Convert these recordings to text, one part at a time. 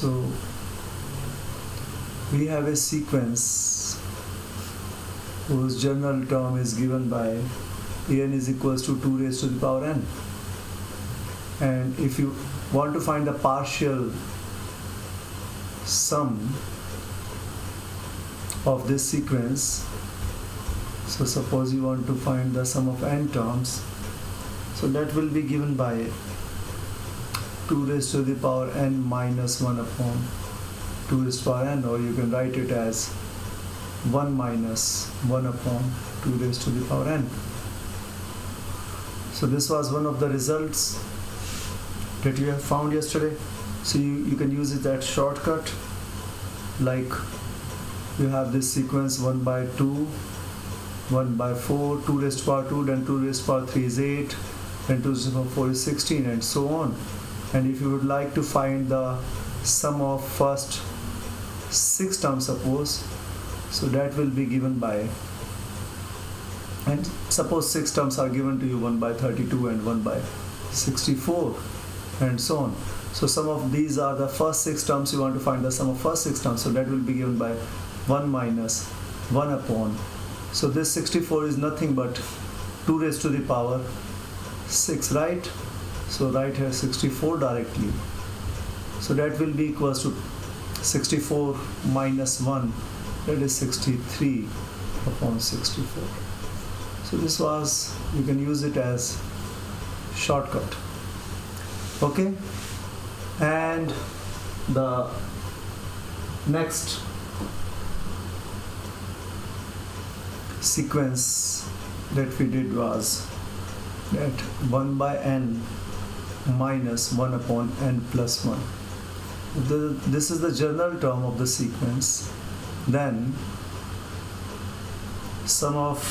So we have a sequence whose general term is given by n is equals to 2 raised to the power n. And if you want to find the partial sum of this sequence, so suppose you want to find the sum of n terms, so that will be given by 2 raised to the power n minus 1 upon 2 raised to the power n, or you can write it as 1 minus 1 upon 2 raised to the power n. So this was one of the results that you have found yesterday. So you can use it as shortcut, like you have this sequence 1 by 2, 1 by 4, 2 raised to the power 2, then 2 raised to the power 3 is 8, then 2 raised to the power 4 is 16, and so on. And if you would like to find the sum of first 6 terms, suppose, so that will be given by, and suppose 6 terms are given to you, 1 by 32 and 1 by 64 and so on. So some of these are the first 6 terms, you want to find the sum of first 6 terms, so that will be given by 1 minus 1 upon, so this 64 is nothing but 2 raised to the power 6, right? So write here 64 directly, so that will be equals to 64 minus 1, that is 63 upon 64. So this was, you can use it as shortcut. Okay, and the next sequence that we did was that 1 by n minus 1 upon n plus 1. This is the general term of the sequence. Then sum of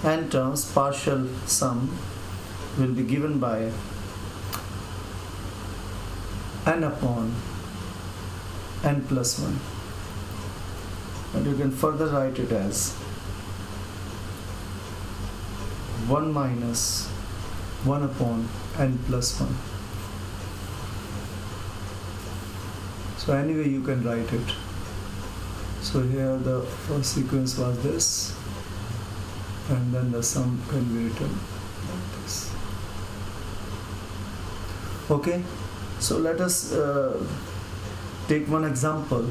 n terms, partial sum, will be given by n upon n plus 1, and you can further write it as 1 minus 1 upon n plus 1. So anyway you can write it. So here the first sequence was this, and then the sum can be written like this. Okay, so let us take one example.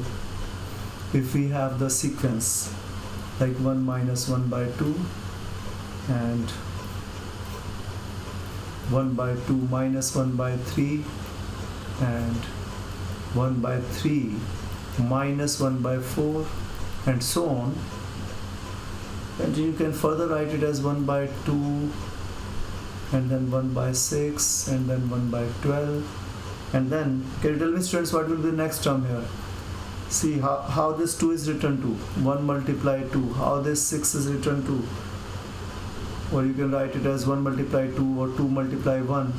If we have the sequence like 1 minus 1 by 2 and 1 by 2 minus 1 by 3 and 1 by 3 minus 1 by 4 and so on, and you can further write it as 1 by 2 and then 1 by 6 and then 1 by 12, and then can you tell me, students, what will be the next term here? See how this 2 is written to 1 multiply 2, how this 6 is written to, or you can write it as 1 multiply 2 or 2 multiply 1.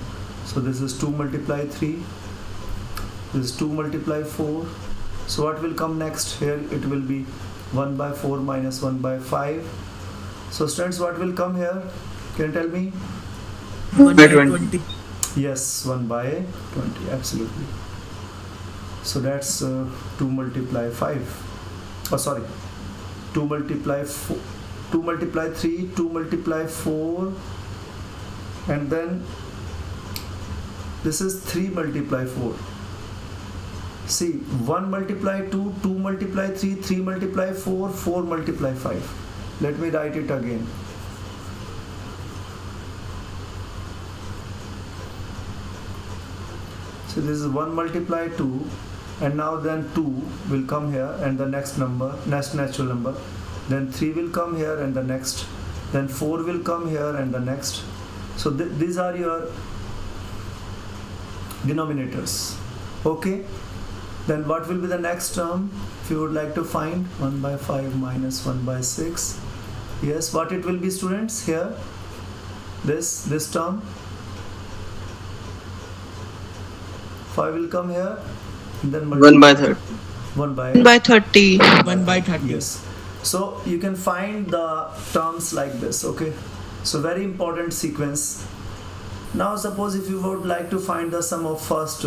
So this is 2 multiply 3, this is 2 multiply 4. So what will come next here? It will be 1 by 4 minus 1 by 5. So students, what will come here? Can you tell me? 1 by 20. Yes, 1 by 20, absolutely. So that's 2 multiply 5. Oh, sorry. 2 multiply 4, 2 multiply 3, 2 multiply 4, and then this is 3 multiply 4. See, 1 multiply 2, 2 multiply 3, 3 multiply 4, 4 multiply 5. Let me write it again. So this is 1 multiply 2, and now then 2 will come here and the next number, next natural number, then 3 will come here and the next, then 4 will come here and the next. So these are your denominators. Okay, then what will be the next term? If you would like to find 1 by 5 minus 1 by 6, yes, what it will be, students, here, this term, 5 will come here, and then 1 by 30. 1 by 30. 1 by 30. Yes. So you can find the terms like this. Okay, so very important sequence. Now suppose if you would like to find the sum of first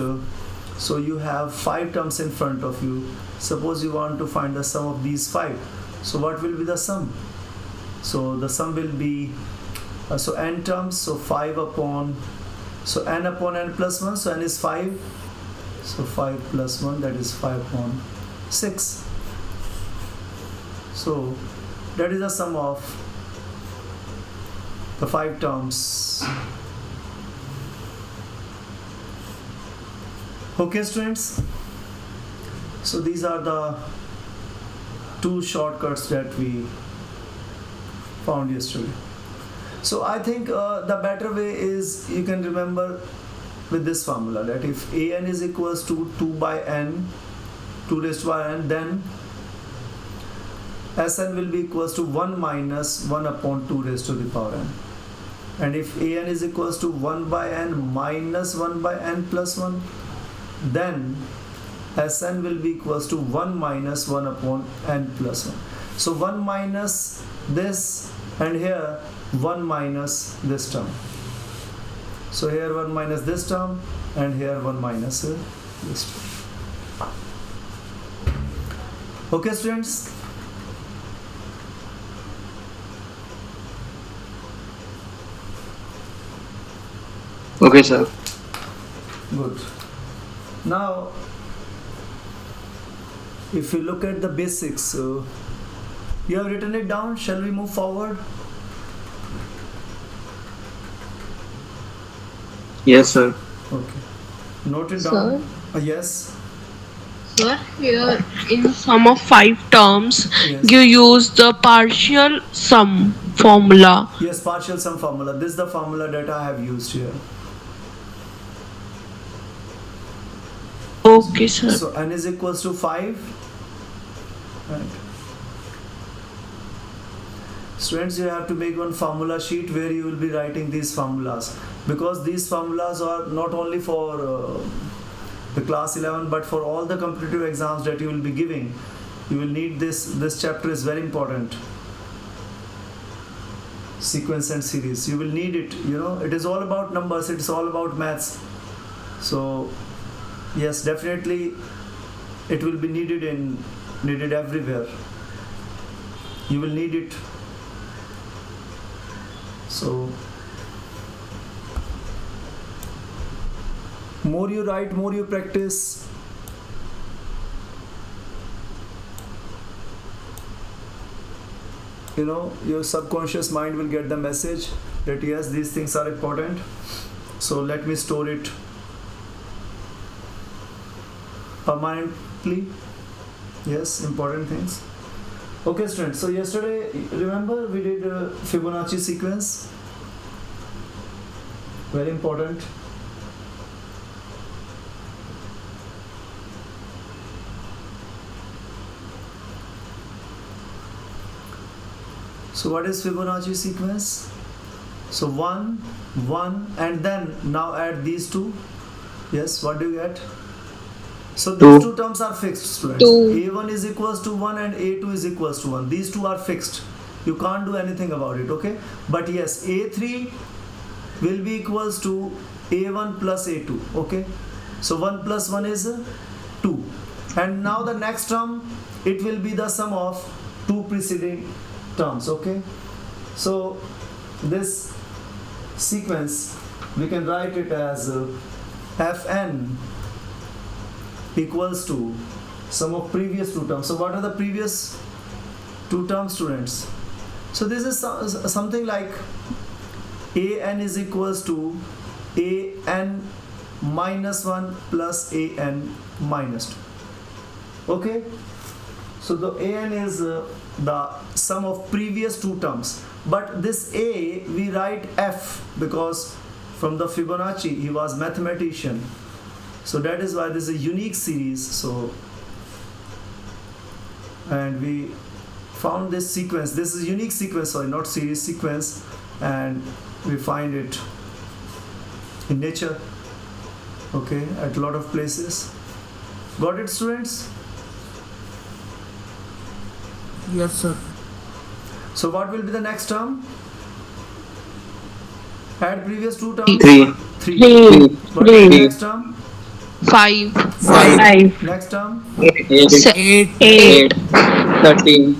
So you have 5 terms in front of you. Suppose you want to find the sum of these 5. So what will be the sum? So the sum will be so n terms, so 5 upon, so n upon n plus 1, so n is 5, so 5 plus 1, that is 5 upon 6. So that is the sum of the 5 terms. Okay students, so these are the 2 shortcuts that we found yesterday. So I think the better way is, you can remember with this formula, that if an is equals to 2 by n, 2 raised by n, then Sn will be equals to 1 minus 1 upon 2 raised to the power n. And if an is equals to 1 by n minus 1 by n plus 1, then Sn will be equals to 1 minus 1 upon n plus 1. So 1 minus this, and here 1 minus this term. So here 1 minus this term, and here 1 minus this term. Okay students? Okay, sir. Good. Now, if you look at the basics, you have written it down. Shall we move forward? Yes, sir. Okay. Note it Sir? down. Yes. Sir, here in sum of 5 terms, Yes. you use the partial sum formula. Yes, partial sum formula. This is the formula that I have used here. Okay, sir. So n is equals to 5. Right. Students, you have to make one formula sheet where you will be writing these formulas, because these formulas are not only for the class 11 but for all the competitive exams that you will be giving. You will need this chapter is very important. Sequence and series, you will need it. It is all about numbers, it's all about maths. So yes, definitely it will be needed everywhere. You will need it. So more you write, more you practice. Your subconscious mind will get the message that yes, these things are important. So let me store it permanently. Yes, important things. Okay students, so yesterday, remember we did Fibonacci sequence. Very important. So what is Fibonacci sequence? So 1, 1, and then now add these two. Yes, what do you get? So these 2 terms are fixed, students. 2. A1 is equals to 1 and A2 is equals to 1. These 2 are fixed. You can't do anything about it, okay? But yes, A3 will be equals to A1 plus A2, okay? So 1 plus 1 is 2. And now the next term, it will be the sum of 2 preceding terms, okay? So this sequence, we can write it as Fn equals to sum of previous 2 terms. So what are the previous 2 terms, students? So this is something like an is equals to an minus 1 plus an minus 2. Okay? So the an is the sum of previous 2 terms. But this a, we write f, because from the Fibonacci, he was mathematician. So that is why this is a unique series. So, and we found this sequence. This is unique sequence, sorry, not series, sequence, and we find it in nature. Okay, at a lot of places. Got it, students? Yes, sir. So what will be the next term? Add previous 2 terms. 3. 3. What will be the Three. next term? 5. 5. Next term, 8, Se- 8. 8. 8, 13,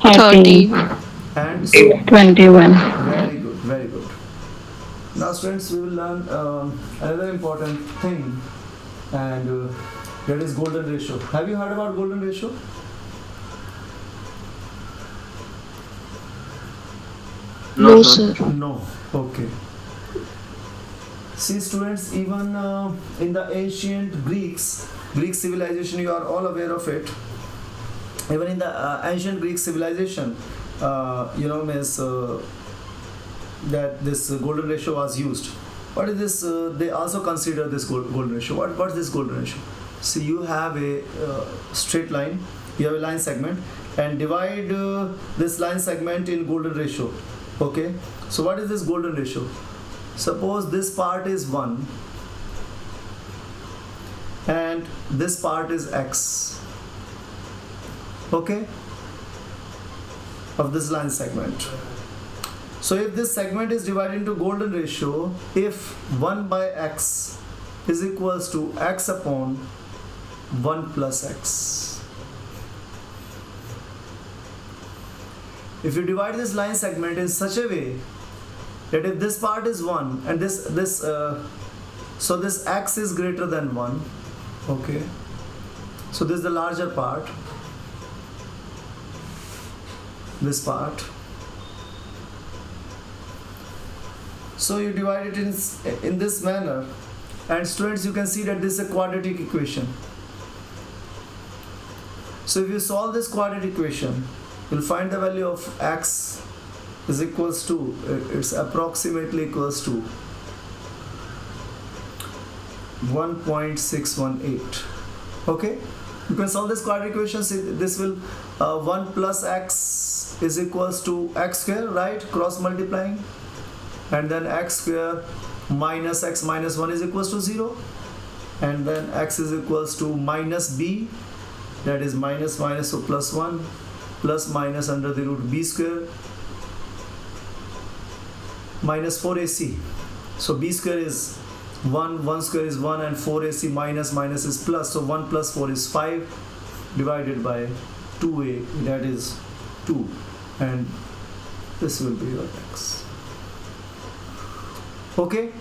30. 30. and so 21. very good, very good. Now, students, we will learn another important thing, and that is golden ratio. Have you heard about golden ratio? No, sir. No. Okay. See, students, even in the ancient Greek civilization, you are all aware of it. Even in the ancient Greek civilization, means that this golden ratio was used. What is this? They also consider this golden ratio. What's this golden ratio? See, you have a straight line, you have a line segment, and divide this line segment in golden ratio. Okay. So what is this golden ratio? Suppose this part is 1 and this part is x, okay, of this line segment. So if this segment is divided into golden ratio, if 1 by x is equals to x upon 1 plus x. If you divide this line segment in such a way that if this part is 1 and so this x is greater than 1, okay, so this is the larger part, this part, so you divide it in this manner, and students, you can see that this is a quadratic equation. So if you solve this quadratic equation, you'll find the value of x is equals to, it's approximately equals to 1.618. okay, you can solve this quadratic equation. See, this will 1 plus x is equals to x square, right, cross multiplying, and then x square minus x minus 1 is equals to 0, and then x is equals to minus b, that is minus minus, so plus 1, plus minus under the root b square minus 4ac. So b square is 1, 1 square is 1, and 4ac minus minus is plus, so 1 plus 4 is 5 divided by 2a, that is 2, and this will be your x. Okay,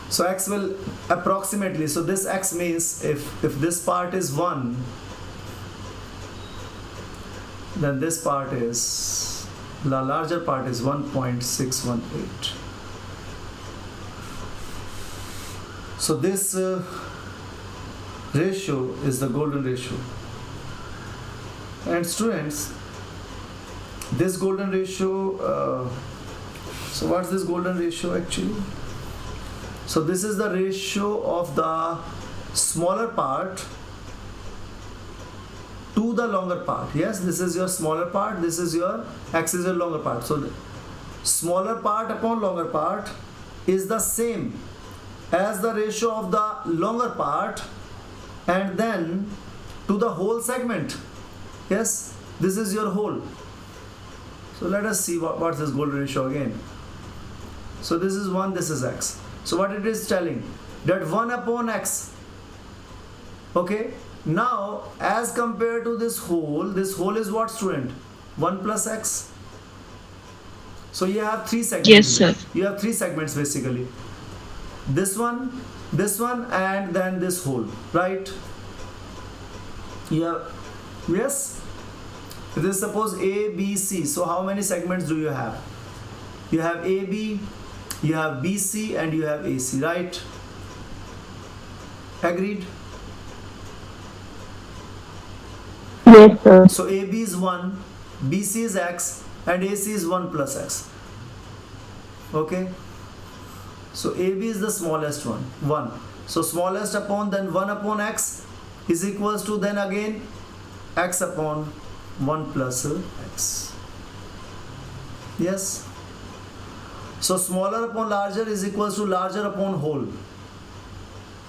so x will approximately, so this x means if this part is 1, then this part is, the larger part is 1.618. So this ratio is the golden ratio. And students, this golden ratio, so what's this golden ratio actually? So this is the ratio of the smaller part to the longer part. Yes, this is your smaller part, this is your x is your longer part. So the smaller part upon longer part is the same as the ratio of the longer part and then to the whole segment. Yes, this is your whole. So let us see what's this golden ratio again. So this is 1, this is x. So what it is telling? That 1 upon x. Okay. Now, as compared to this whole is what, student? 1 plus x. So you have 3 segments. Yes, sir. You have 3 segments basically. This one, and then this whole, right? Yeah. Yes. This is suppose A, B, C. So how many segments do you have? You have A, B, you have B, C, and you have A, C, right? Agreed? Yes, sir. So AB is 1, BC is x, and AC is 1 plus x. Okay? So AB is the smallest one, 1. So smallest upon then 1 upon x is equals to then again x upon 1 plus x. Yes? So smaller upon larger is equals to larger upon whole.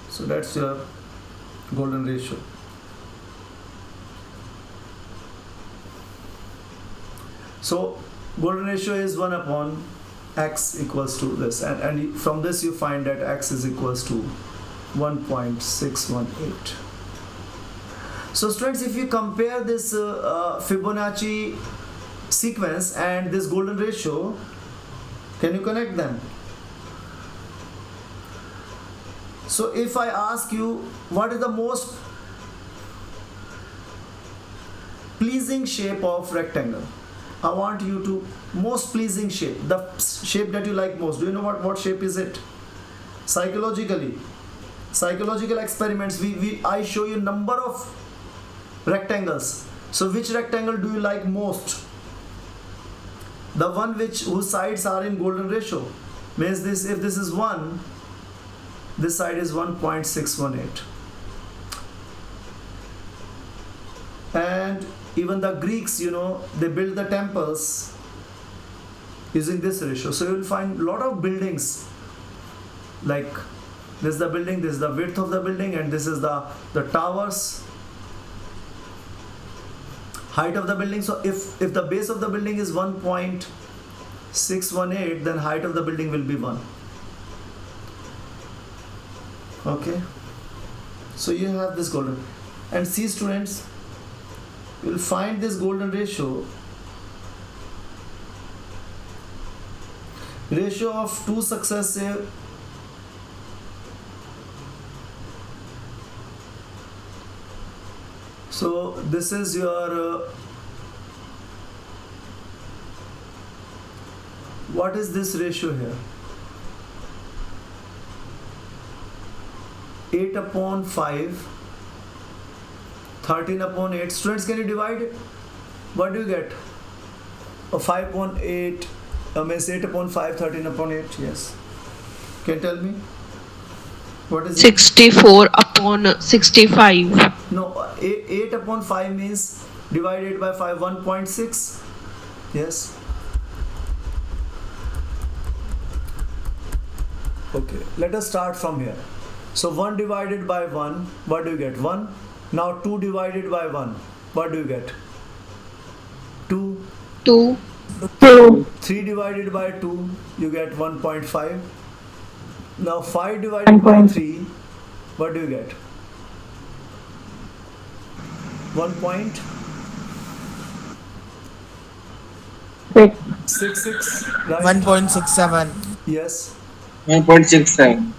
So that's your golden ratio. So golden ratio is 1 upon x equals to this, and from this you find that x is equals to 1.618. So students, if you compare this Fibonacci sequence and this golden ratio, can you connect them? So if I ask you what is the most pleasing shape of rectangle, I want you to, most pleasing shape, the shape that you like most. Do you know what shape is it? Psychological experiments, I show you number of rectangles. So which rectangle do you like most? The one whose sides are in golden ratio. Means this, if this is 1, this side is 1.618. And even the Greeks, they built the temples using this ratio. So you will find a lot of buildings, like this is the building, this is the width of the building, and this is the towers, height of the building. So if the base of the building is 1.618, then height of the building will be 1. Okay, so you have this golden, and see students, you will find this golden ratio of two successive so this is your what is this ratio here? 8/5, 13/8. Students, can you divide it? What do you get? 5/8 means 8/5, 13/8. Yes. Can you tell me? What is it? 64/65. No, 8/5 means divided by 5, 1.6. Yes. Okay, let us start from here. So 1 divided by 1, what do you get? 1. Now 2 divided by 1, what do you get? 2. 2. 3 divided by 2, you get 1.5. Now 5 divided by 3, what do you get? 1.66, right? 1.67. Yes. 1.67.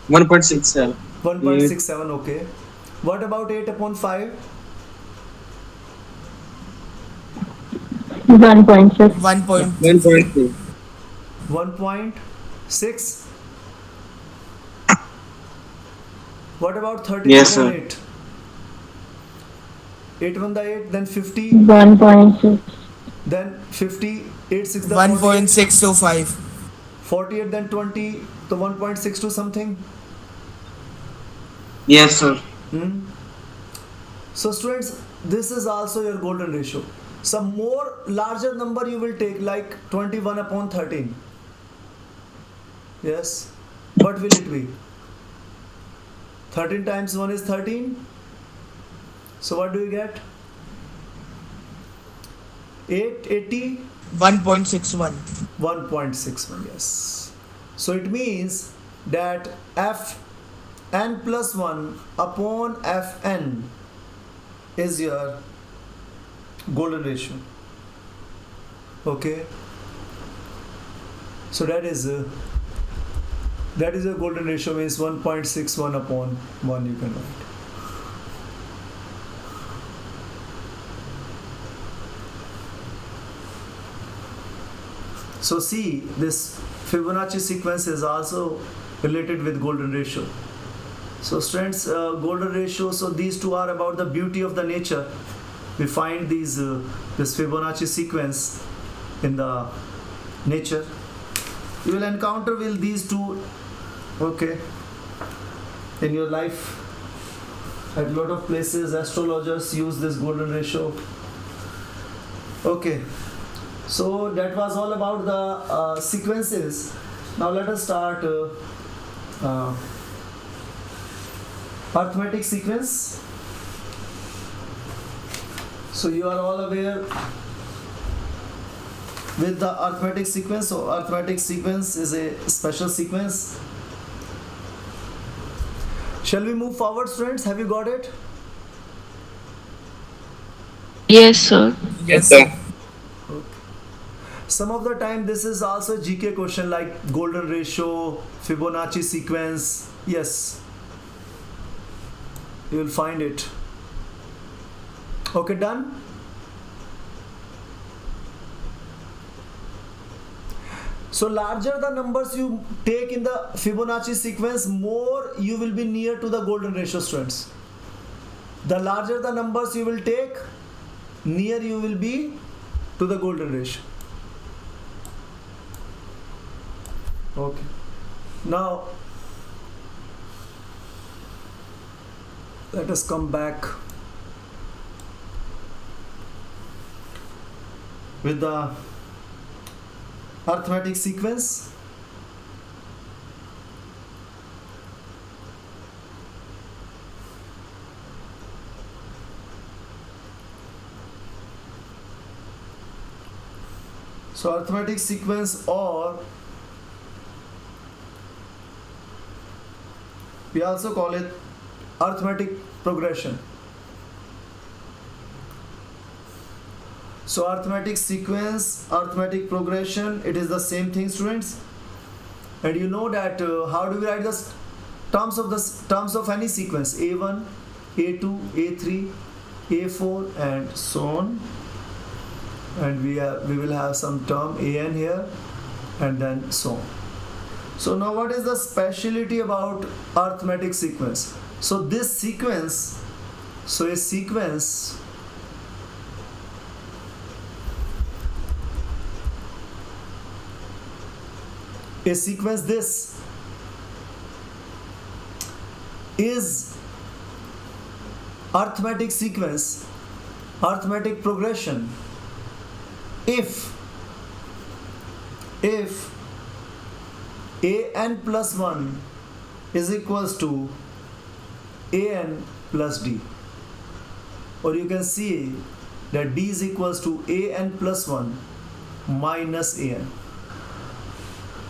1.67. 1.67, okay. What about 8/5? 1.6. 1.6. 1.6. What about Yes, sir. 13/8? 8 1 the 8, then 50, 1.6. then 50, 8 6 the 1.625. 48, then 20, so 1.62 something. Yes, sir. So students, this is also your golden ratio. Some more larger number you will take, like 21/13. Yes. What will it be? 13 times 1 is 13. So what do you get? 880. 1.61. 1.61, yes. So it means that Fn plus 1 upon Fn is your golden ratio. Okay. So that is a golden ratio, means 1.61 upon 1 you can write. So see, this Fibonacci sequence is also related with golden ratio. So students, golden ratio, so these two are about the beauty of the nature. We find this Fibonacci sequence in the nature. You will encounter with these two, okay, in your life. At a lot of places, astrologers use this golden ratio. Okay. So that was all about the sequences. Now let us start arithmetic sequence. So you are all aware with the arithmetic sequence. So arithmetic sequence is a special sequence. Shall we move forward, students? Have you got it? Yes, sir. Yes, sir. sir. Some of the time this is also GK question like golden ratio, Fibonacci sequence. Yes, you will find it. Okay, done? So larger the numbers you take in the Fibonacci sequence, more you will be near to the golden ratio, students. The larger the numbers you will take, near you will be to the golden ratio. Okay. Now let us come back with the arithmetic sequence. So arithmetic sequence, or we also call it arithmetic progression. So arithmetic sequence, arithmetic progression, it is the same thing, students. And you know that how do we write the terms of any sequence? A1, A2, A3, A4, and so on. And we will have some term an here, and then so on. So now what is the speciality about arithmetic sequence? So this sequence, so a sequence this is arithmetic sequence, arithmetic progression if an plus 1 is equals to an plus d, or you can see that d is equals to an plus 1 minus an.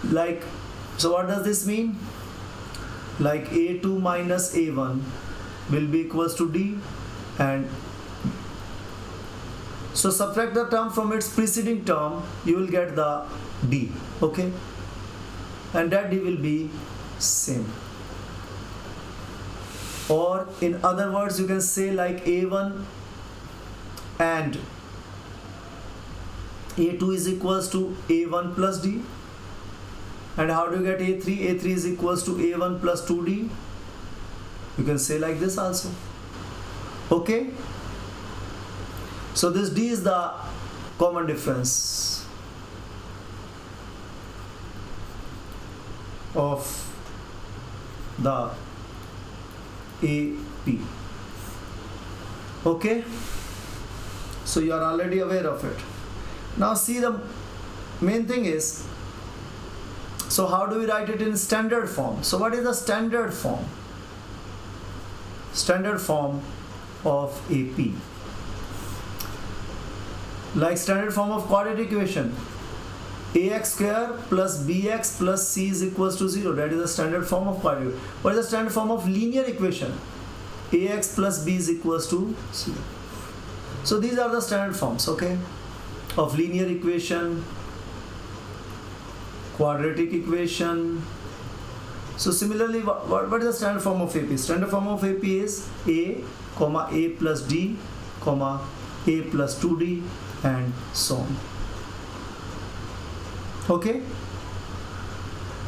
Like, so what does this mean? Like a2 minus a1 will be equals to d, and so subtract the term from its preceding term, you will get the d. Okay, and that d will be same. Or in other words, you can say like a1 and a2 is equals to a1 plus d. And how do you get a3? a3 is equals to a1 plus 2d. You can say like this also. Okay, so this d is the common difference of the AP. Okay, so you are already aware of it. Now see, the main thing is, so how do we write it in standard form? So what is the standard form? Standard form of AP. Like standard form of quadratic equation, ax square plus bx plus c is equals to 0. That is the standard form of quadratic. What is the standard form of linear equation? Ax plus b is equals to 0. So these are the standard forms, okay, of linear equation, quadratic equation. So similarly, what is the standard form of AP? Standard form of AP is a, comma a plus d, comma a plus 2d, and so on. Okay,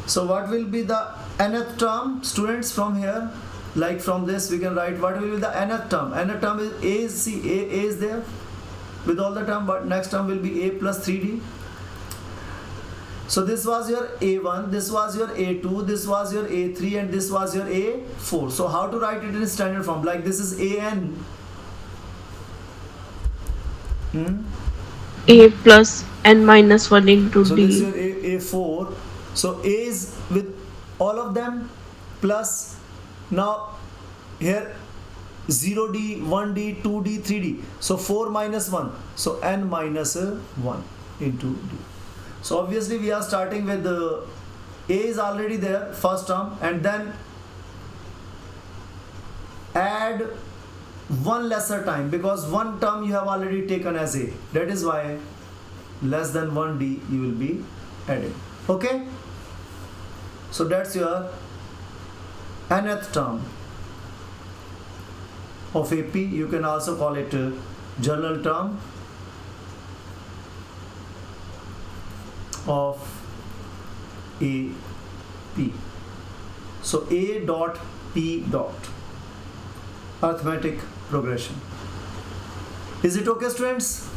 so what will be the nth term, students, from here? Like from this we can write what will be the nth term. Nth term is a, see a is there with all the term, but next term will be a plus 3d. So this was your a1, this was your a2, this was your a3, and this was your a4. So how to write it in standard form? Like this is an A plus n minus 1 into so d. this is your a4. So a is with all of them plus, now here 0d, 1d, 2d, 3d. So 4 minus 1. So n minus 1 into d. So obviously we are starting with the A is already there, first term, and then add one lesser time, because one term you have already taken as A. That is why less than 1D you will be adding. Okay? So that's your nth term of AP. You can also call it a general term of AP. So A dot P dot, arithmetic progression. Is it okay, students?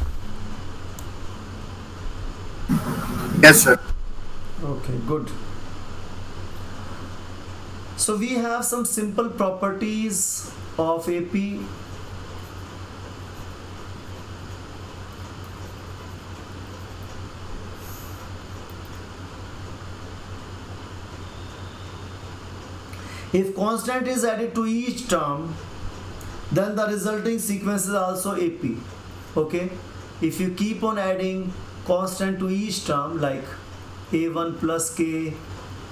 Yes, sir. Okay, good. So we have some simple properties of AP. If constant is added to each term, then the resulting sequence is also AP. Okay? If you keep on adding constant to each term, like A1 plus K,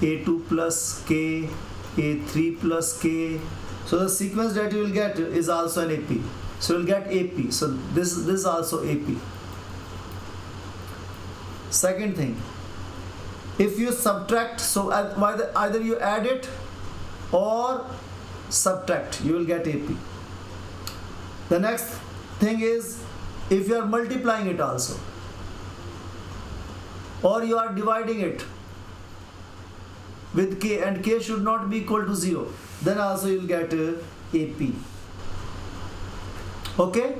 A2 plus K, A3 plus K, so the sequence that you will get is also an AP. So you will get AP. So this is also AP. Second thing, if you subtract, so either you add it or subtract, you will get AP. The next thing is, if you are multiplying it also, or you are dividing it with K, and K should not be equal to 0, then also you will get AP. Okay?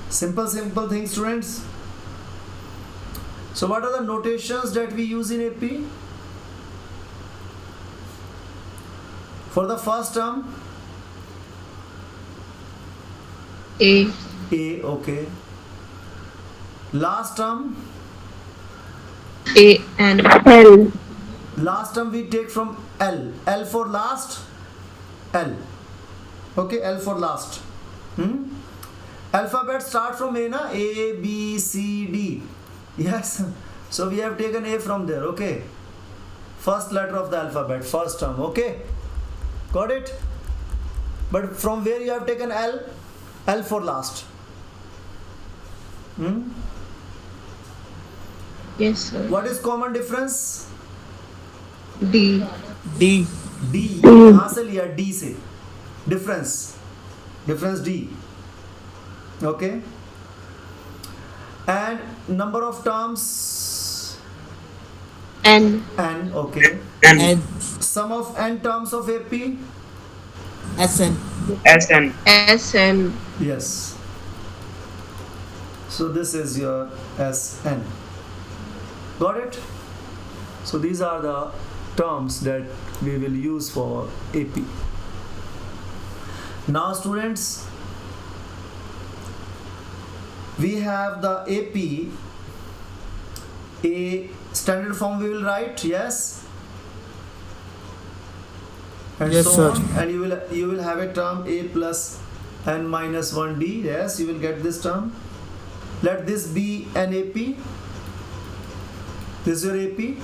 Simple things, students. So what are the notations that we use in AP? For the first term, A. A, okay. Last term, A and L. last term we take from L. L for last, L. Okay, L for last. Alphabet start from A, na? A, B, C, D. Yes. So we have taken A from there, okay. First letter of the alphabet, first term, okay. Got it? But from where you have taken L? L for last. yes sir. What is common difference? D. D. D. कहाँ से लिया? D से. Difference D. Okay. And number of terms? N. N. Okay. And Sum of n terms of AP? SN. SN. S and Yes. So this is your Sn. Got it? So these are the terms that we will use for AP. Now students, we have the AP, a standard form we will write, yes? And Yes, so sir. on. And you will have a term A plus n minus 1D, yes, you will get this term. Let this be an AP. This is your AP.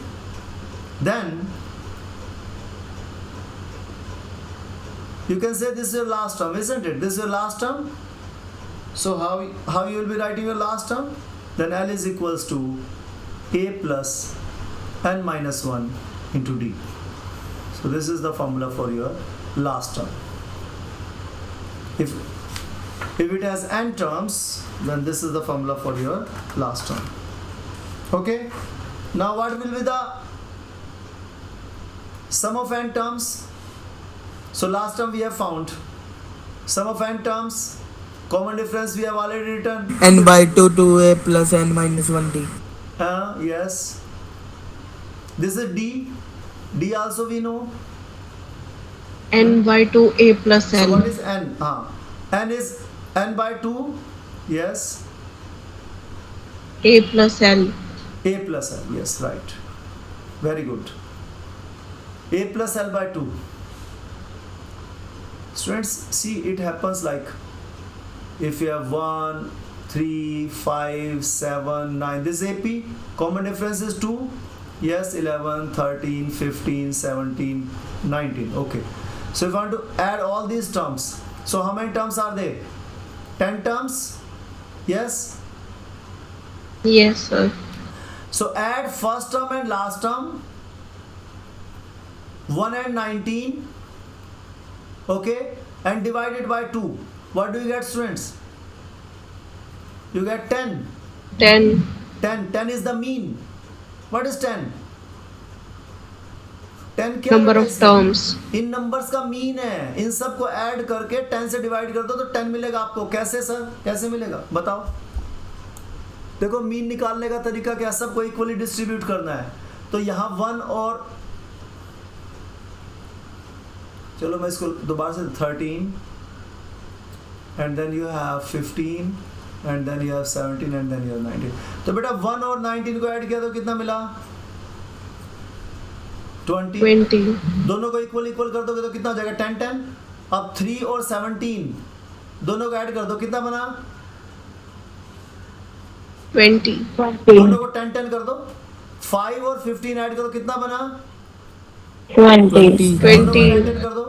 Then you can say this is your last term, isn't it? This is your last term. So how you will be writing your last term? Then L is equals to A plus n minus 1 into D. So this is the formula for your last term. If it has n terms, then this is the formula for your last term. Okay? Now what will be the sum of n terms? So last term we have found. Sum of n terms, common difference we have already written. N by 2 2A plus N minus 1D. Yes. This is D. D also we know. N by 2A plus So L. what is n? N is n by 2. Yes. A plus L. A plus L. Yes, right. Very good. A plus L by 2. Students, see, it happens like if you have 1, 3, 5, 7, 9, this is AP. Common difference is 2. Yes, 11, 13, 15, 17, 19. Okay. So if you want to add all these terms, so how many terms are there? 10 terms? Yes? Yes, sir. So add first term and last term, 1 and 19, okay, and divide it by 2. What do you get, students? You get 10. 10. 10 is the mean. What is 10? 10 क्या Number है of इसमें? terms. इन numbers का mean है, इन सब को add करके 10 से divide कर दो तो 10 मिलेगा आपको। कैसे सर, कैसे मिलेगा बताओ? देखो मीन निकालने का तरीका क्या, सबको इक्वली डिस्ट्रीब्यूट करना है। तो यहाँ 1 और चलो मैं इसको दोबारा से 13 and then you have 15 and then you have 17 and then you have 19। तो बेटा 1 और 19 को ऐड किया तो कितना मिला? 20। दोनों को इक्वल इक्वल कर दोगे तो कितना हो जाएगा? 10 10। अब 3 और 17 दोनों को ऐड कर दो, कितना बना? 20. दोनों को 10 10 कर दो। 5 और 15 ऐड करो, कितना बना? 20. 20. दोनों को 10 10 कर दो।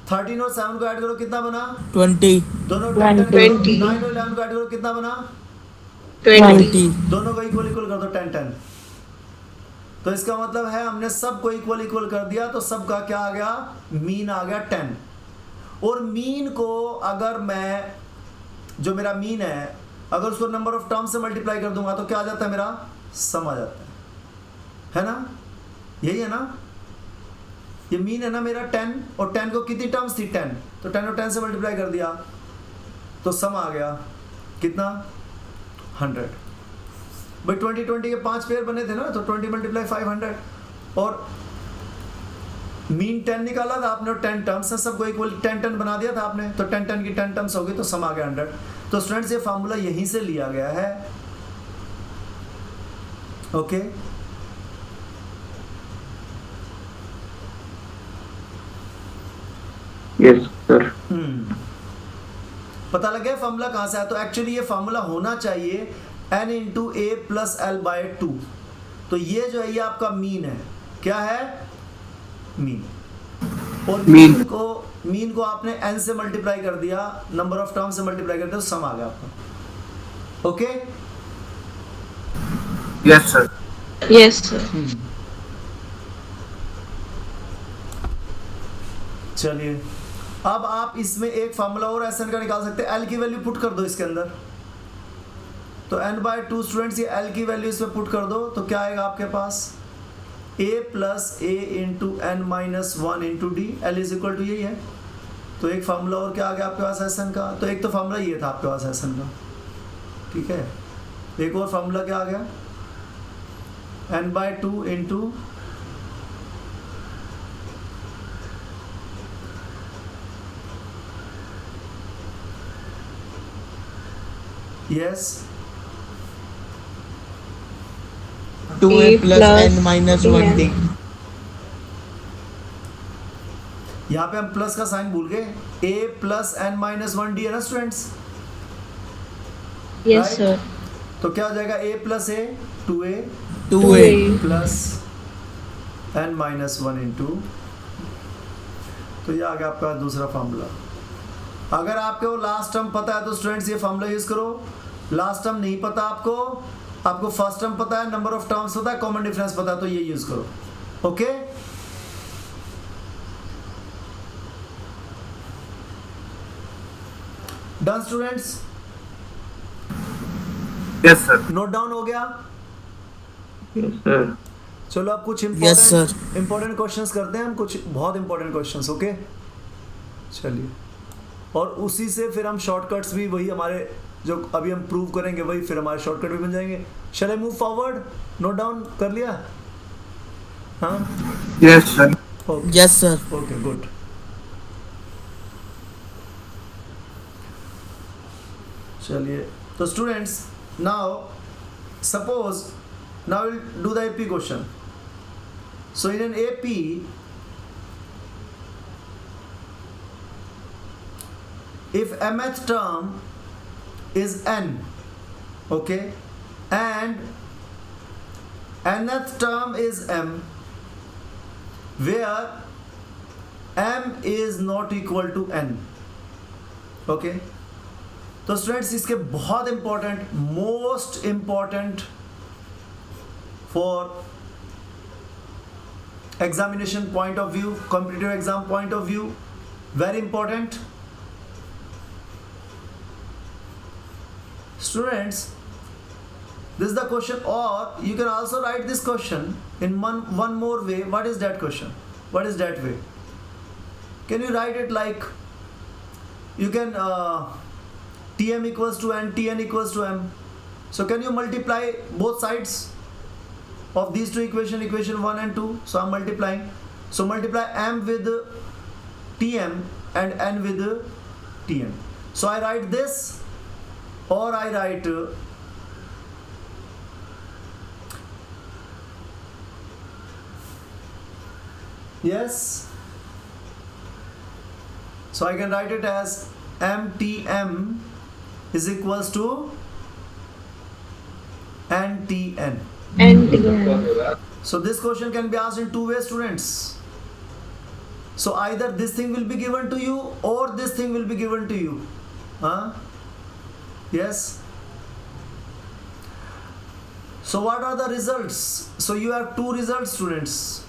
13 और 7 को ऐड करो, कितना बना? 20. दोनों को 10 10 कर दो। 20. 9 और 11 को ऐड करो, कितना बना? 20. दोनों को इक्वल इक्वल कर दो, 10 10। तो इसका मतलब है हमने सबको इक्वल इक्वल कर दिया तो सबका क्या आ गया? मीन आ गया 10। और मीन को अगर मैं, जो मेरा मीन है, अगर उसको नंबर ऑफ टर्म से मल्टीप्लाई कर दूंगा तो क्या आ जाता है? मेरा सम आ जाता है ना? यही है ना? ये मीन है ना मेरा 10, और 10 को कितनी टर्म्स थी? 10। तो 10 और 10 से मल्टीप्लाई कर दिया तो सम आ गया कितना? 100। भाई 20 20 के 5 पेयर बने थे ना, तो 20 मल्टीप्लाई 500, और मीन 10 निकाला था आपने, और 10 टर्म्स है, सबको इक्वल 10 10 बना दिया था आपने, तो 10 10 की 10 टर्म्स हो गई तो सम आ गया 100। तो स्टूडेंट्स ये फार्मूला यहीं से लिया गया है। Okay, Yes, sir. पता लग गया फार्मूला कहां से आया? तो एक्चुअली ये फार्मूला होना चाहिए n into A plus L by 2। तो ये जो है ये आपका मीन है। क्या है? मीन। और मीन को आपने n से मल्टीप्लाई कर दिया, नंबर ऑफ टर्म से मल्टीप्लाई कर दिया, तो सम आ गया आपका। Okay, Yes, sir. Yes, sir. चलिए अब आप इसमें एक फार्मूला और एस एन का निकाल सकते हैं। एल की वैल्यू पुट कर दो इसके अंदर, तो n बाय 2 स्टूडेंट्स, ये एल की वैल्यू इसमें पुट कर दो तो क्या आएगा आपके पास? a plus a into n minus 1 into d. L is equal to यही है। तो एक फार्मूला और क्या आ गया आपके पास एस एन का? तो एक तो फार्मूला ये था आपके पास एस एन का, ठीक है। एक और फार्मूला क्या आ गया? n by 2 into yes 2a plus n minus 1d. यहाँ पे हम प्लस का साइन भूल गए। a plus n minus 1d है ना स्टूडेंट्स? Yes, Right? sir. तो क्या हो जाएगा? a plus a 2a 2a. Plus n minus 1 into, तो ये आ गया आपका दूसरा फार्मूला। अगर आपको लास्ट टर्म पता है तो स्टूडेंट्स ये फार्मूला यूज करो। लास्ट टर्म नहीं पता आपको फर्स्ट टर्म पता है, नंबर ऑफ टर्म्स पता है, कॉमन डिफरेंस पता है, तो ये यूज करो। Okay, done students? Yes, sir. Note down हो गया? Yes, sir. चलो अब कुछ Yes, sir. इंपॉर्टेंट क्वेश्चंस करते हैं हम, कुछ बहुत इंपॉर्टेंट क्वेश्चंस। ओके, चलिए, और उसी से फिर हम शॉर्टकट्स भी, वही हमारे जो अभी हम प्रूव करेंगे वही फिर हमारे शॉर्टकट भी बन जाएंगे। Shall I move forward? Note down कर लिया? हाँ, Yes, sir. Yes, sir. Okay, good. चलिए, तो students now suppose now we'll do the AP question. So in an AP, if mth term is n, okay, and nth term is m, where m is not equal to n, okay. तो students इसके बहुत important, most important for examination point of view, competitive exam point of view, very important students. This is the question, or you can also write this question in one more way. What is that question? What is that way? Can you write it like, you can Tm equals to n, Tn equals to m. So can you multiply both sides of these two equation 1 and 2? So I'm multiplying. So multiply m with Tm and n with Tn. So I write this, or I write yes, so I can write it as mtm is equals to ntn. So this question can be asked in two ways, students. So either this thing will be given to you, or this thing will be given to you. Yes. So what are the results? So you have two results, students.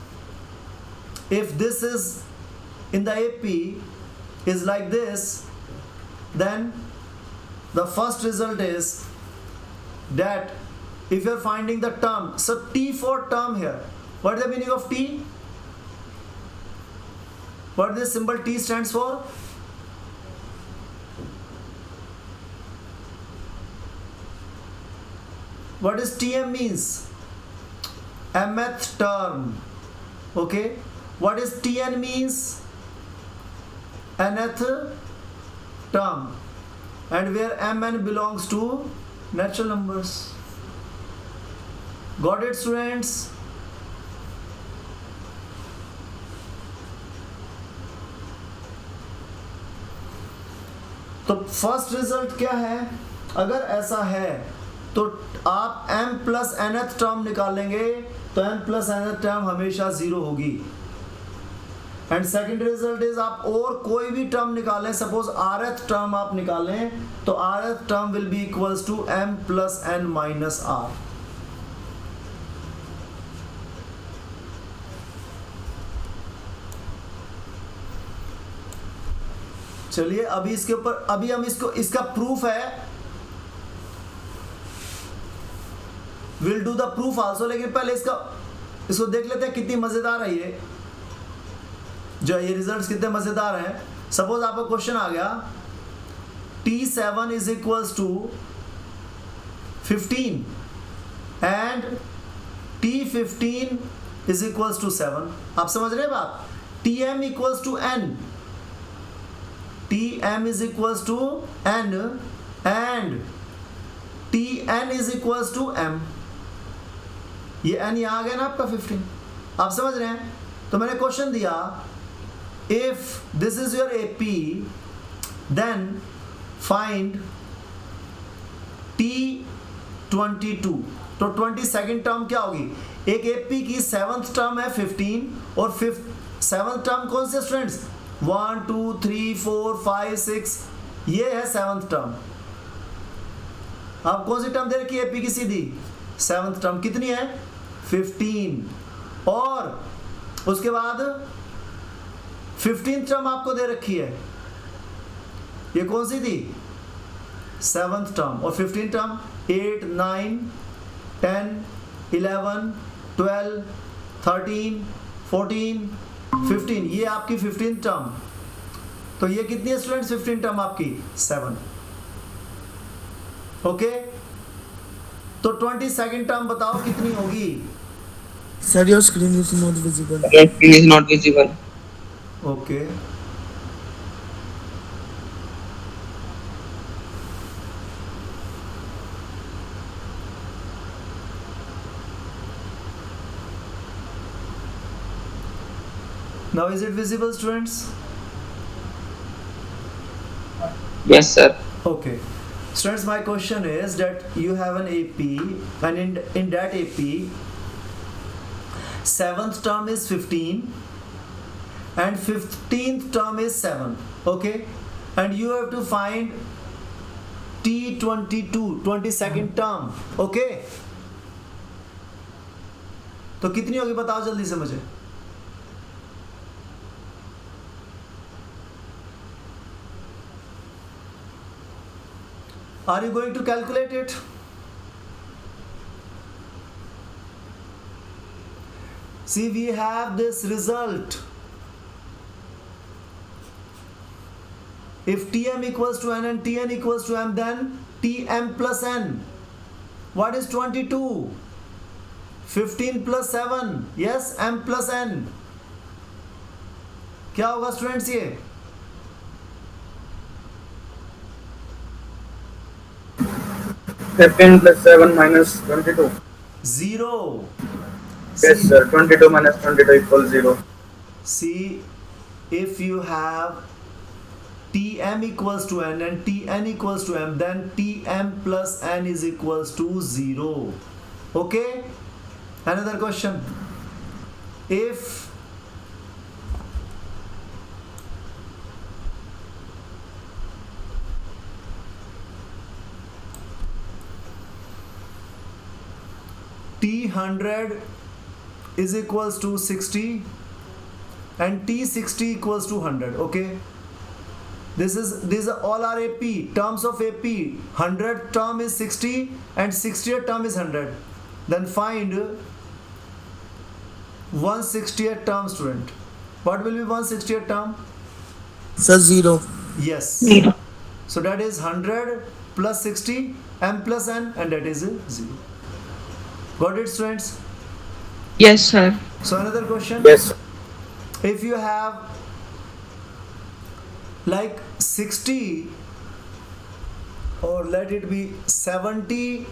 If this is in the AP is like this, then the first result is that if you are finding the term, so T for term here, what is the meaning of T? What this symbol T stands for? What is Tm means? Mth term, okay. What is Tn means? Nth term, and where Mn belongs to natural numbers. Got it, students? तो first result क्या है? अगर ऐसा है तो आप m plus nth term निकालेंगे, तो m प्लस nth टर्म हमेशा 0 होगी. एंड सेकेंड रिजल्ट इज आप और कोई भी टर्म निकालें, सपोज rth टर्म आप निकालें, तो rth term will be equals to m plus n minus r. चलिए अभी इसके ऊपर, अभी हम इसका प्रूफ है, will do the proof also, लेकिन पहले इसको देख लेते हैं कितनी मजेदार है ये, जो ये रिजल्ट्स कितने मजेदार हैं. सपोज आपको क्वेश्चन आ गया T7 is equals to 15 and T15 is equals to 7. आप समझ रहे हैं बात? Tm equals to n, Tm is equals to n and Tn is equals to m. ये n यहाँ आ गया ना आपका 15. आप समझ रहे हैं? तो मैंने क्वेश्चन दिया, if this is your AP, then find T22. तो 22nd टर्म क्या होगी? एक AP की 7th टर्म है 15, और 7th टर्म कौन से स्टूडेंट्स? 1 2 3 4 5 6, ये है 7th टर्म. आप कौन सी टर्म दे रखी है AP की? सीधी 7th टर्म. कितनी है? 15. और उसके बाद 15th टर्म आपको दे रखी है, ये कौन सी थी? 7th term. और 15th टर्म 8 9 10 11 12 13 14 15, ये आपकी 15th टर्म. तो ये कितनी है स्टूडेंट्स? 15th टर्म आपकी 7. ओके, तो 22nd टर्म बताओ कितनी होगी? Sir, your screen is not visible. Your screen is not visible. Okay, now is it visible, students? Yes, sir. Okay, Students, my question is that you have an AP, and in that AP, 7th term is 15 and 15th term is 7. Okay, and you have to find T22, 22nd term. Okay, तो कितनी होगी बताओ जल्दी से मुझे. Are you going to calculate it? See, we have this result. If Tm equals to n and Tn equals to m, then Tm plus n. What is 22? 15 plus 7. Yes, m plus n. क्या होगा students ये? 15 plus 7 minus 22. 0. Yes, sir. 22 minus 22 equals 0. See, if you have Tm equals to n and Tn equals to m, then Tm plus n is equals to 0. Okay? Another question. If T100 is equals to 60 and T60 equals to 100. Okay, these are all are AP terms of AP. 100 term is 60 and 60th term is 100. Then find 160th term, student. What will be 160th term? Sir, 0. Yes. 0. So that is 100 plus 60 m plus n, and that is 0. Got it, students? Yes, sir. So another question. Yes. If you have like 60, or let it be 70,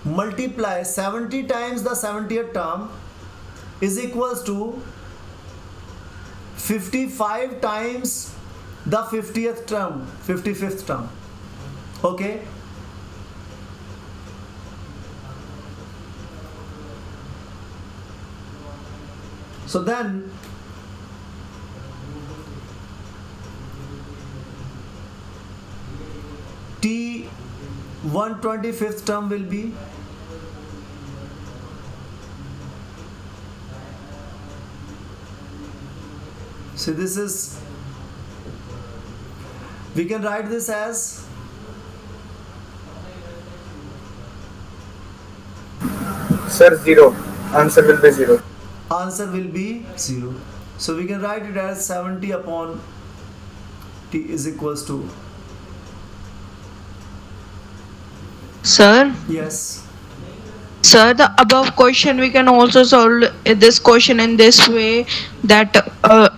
multiply 70 times the 70th term is equals to 55 times the 50th term, 55th term. Okay, so then T 125th term will be so this is, we can write this as Sir, 0. Answer will be 0. answer will be 0. So we can write it as 70 upon T is equals to, Sir, yes, sir, the above question we can also solve this question in this way, that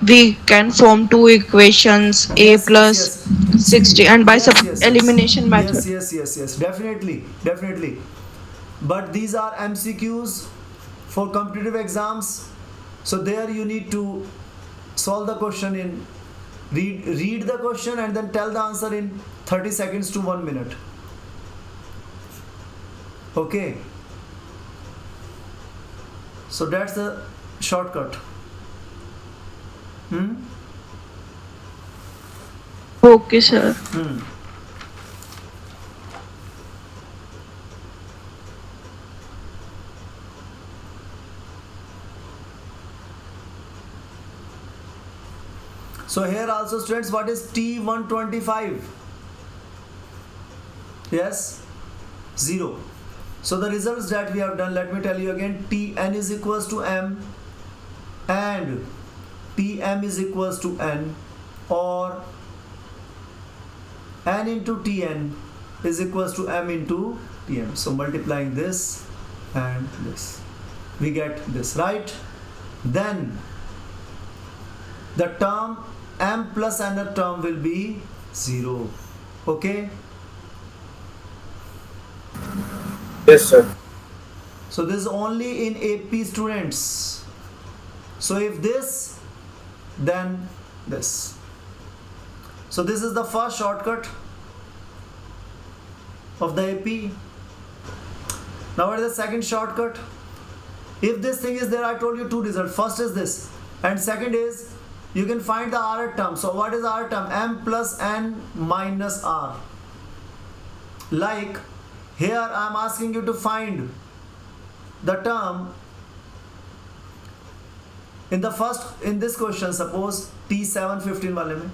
we can form two equations, a Yes, plus yes. 60, and by Yes. elimination method. Yes, definitely. But these are MCQs for competitive exams. So there you need to solve the question in, read the question and then tell the answer in 30 seconds to 1 minute. Okay. So that's the shortcut. Okay, sir. So here also, students, what is T125? Yes, 0. So the results that we have done, let me tell you again. Tn is equals to m and Tm is equals to n, or n into Tn is equals to m into Tm. So multiplying this and this, we get this, right? Then the term m plus another term will be 0. Okay, Yes, sir. so this is only in AP, students. So if this, then this. So this is the first shortcut. of the AP. Now what is the second shortcut? If this thing is there, I told you two results. First is this, and second is you can find the R term. So what is R term? M plus N minus R. Like here I am asking you to find the term in this question. Suppose T7 15 वाले में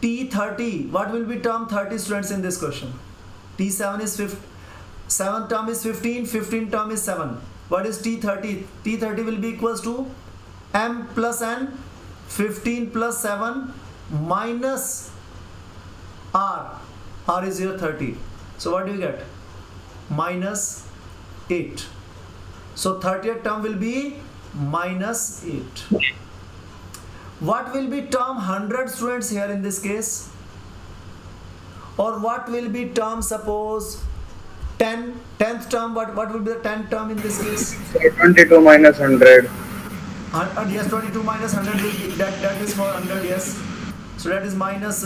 T30, what will be term 30 students in this question? T7 is 7 term is 15, 15 term is 7. What is T30? T30 will be equals to M plus N, 15 plus 7 minus R. R is here 30. So what do you get? Minus 8. So 30th term will be minus 8. What will be term 100 students here in this case? Or what will be term, suppose 10th term? What will be the 10th term in this case? 22 minus 100. Yes, 22 minus 100 will be, that is for 100, yes. So that is minus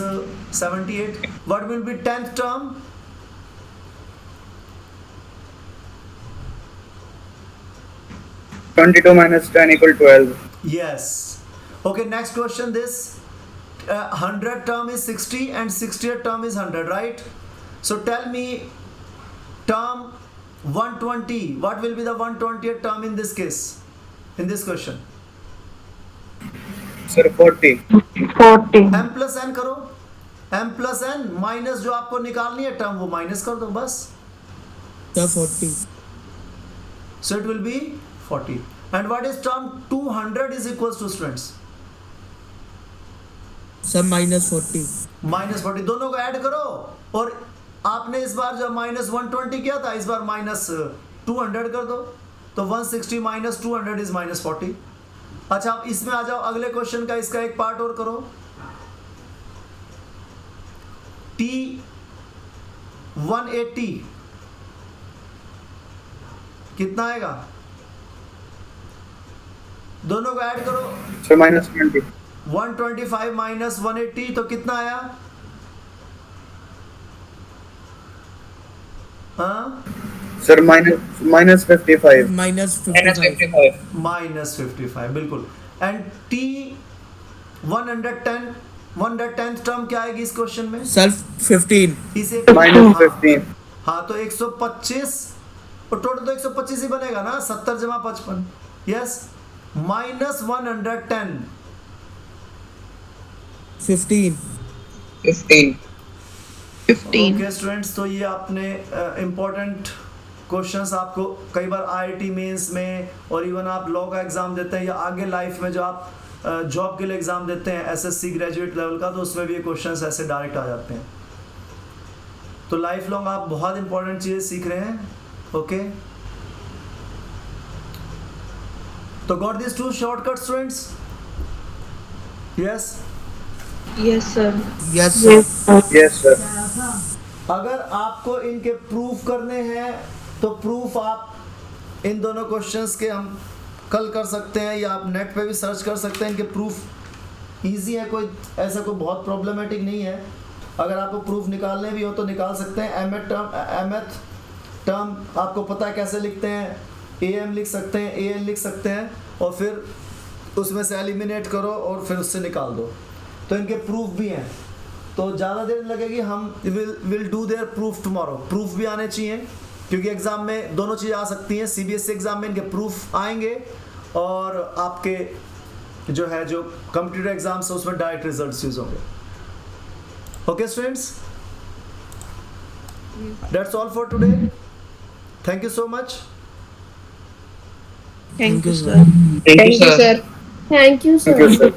78. What will be 10th term? (22 minus 10 equal 12). Yes. Okay, next question. This 100 term is 60 and 60th term is 100, right? So tell me term 120. What will be the 120th term in this case? In this question? Sir, 40. 40. M plus N करो. M plus N minus जो आपको निकालनी है term वो minus कर दो बस. Sir, 40. So it will be 40. And what is term 200 is equals to students? Sir, minus 40. Minus 40. दोनों को ऐड करो और आपने इस बार जब minus 120 किया था इस बार minus 200 कर दो तो 160 minus 200 is minus 40. अच्छा आप इसमें आ जाओ अगले क्वेश्चन का इसका एक पार्ट और करो. T 180 कितना आएगा? दोनों को ऐड करो. Sir, minus 20. 125 minus 180 तो कितना आया? हाँ? Sir, minus 55. Minus 55. Minus 55 बिल्कुल. And T 110th टर्म क्या आएगी इस क्वेश्चन में? Sir, 15. इसे Minus 15. हाँ तो 125 और टोटल तो 125 ही बनेगा ना. 70 जमा 55. यस. Minus 110. 15. 15. ओके स्टूडेंट्स, तो ये आपने इम्पोर्टेंट क्वेश्चंस आपको कई बार आईआईटी मेंस में और इवन आप लॉ का एग्ज़ाम देते हैं या आगे लाइफ में जो आप जॉब के लिए एग्ज़ाम देते हैं एसएससी ग्रेजुएट लेवल का, तो उसमें भी ये क्वेश्चंस ऐसे डायरेक्ट आ जाते हैं. तो लाइफ लॉन्ग आप बहुत इंपॉर्टेंट चीज़ें सीख रहे हैं. ओके, तो got this to shortcut students? Yes. Yes, sir. Yes, sir. Yes, sir. अगर आपको इनके प्रूफ करने हैं तो प्रूफ आप इन दोनों क्वेश्चंस के हम कल कर सकते हैं या आप नेट पे भी सर्च कर सकते हैं. इनके प्रूफ इजी है, कोई ऐसा कोई बहुत प्रॉब्लमेटिक नहीं है. अगर आपको प्रूफ निकालने भी हो तो निकाल सकते हैं. एमएथ टर्म आपको पता है कैसे लिखते हैं. एम लिख सकते हैं, एन लिख सकते हैं और फिर उसमें से एलिमिनेट करो और फिर उससे निकाल दो. तो इनके प्रूफ भी हैं, तो ज़्यादा देर लगेगी. हम will do their proof tomorrow. Proof भी आने चाहिए क्योंकि एग्ज़ाम में दोनों चीज़ें आ सकती हैं. सीबीएसई एग्ज़ाम में इनके प्रूफ आएंगे और आपके जो कंप्यूटर एग्जाम्स है उसमें डायरेक्ट रिजल्ट्स यूज होंगे. Okay students, that's all for today. Thank you so much. Thank you, sir. sir. Thank you, sir. Thank you, sir. Thank you, sir.